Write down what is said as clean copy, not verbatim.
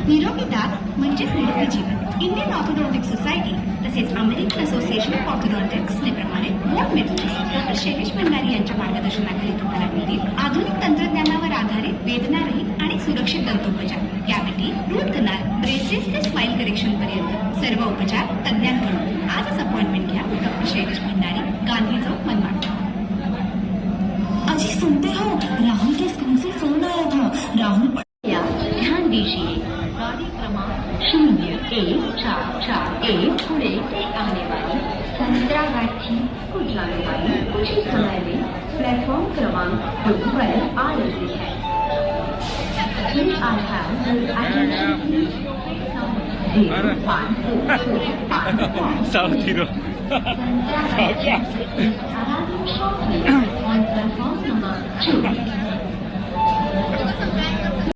निरोगी दात म्हणजेच निरोगी जीवन. इंडियन ऑर्थोडॉन्टिक सोसायटी तसेच अमेरिकन असोसिएशन ऑफ ऑर्थोडॉन्टिक्सने प्रमाणे मोठ मेथोडिस्ट डॉक्टर शैलेश भंडारी यांच्या मार्गदर्शनाखाली तुम्हाला मिळतील आधुनिक तंत्रज्ञानावर आधारित वेदनारहित आणि सुरक्षित दंतोपचार. यासाठी रूट कनाल, ब्रेसेस ते स्माइल करेक्शन पर्यंत सर्व उपचार तज्ञांकडून. आजच अपॉइंटमेंट घ्या. डॉक्टर शैलेश भंडारी, गांधी चौक, मनमाड. अजी सुनते हो, राहुल के स्कूल से फोन आया था. राहुल ध्यान दीजिए, गाड़ी क्रमांक 0141 पुणे से आने वाली संतरागाछी को जाने वाली कुछ ही समय में प्लेटफॉर्म क्रमांक 2 पर आ रही है. Please I have your attention please. 0544 South Hero. Santragachi is arriving shortly on platform number 2.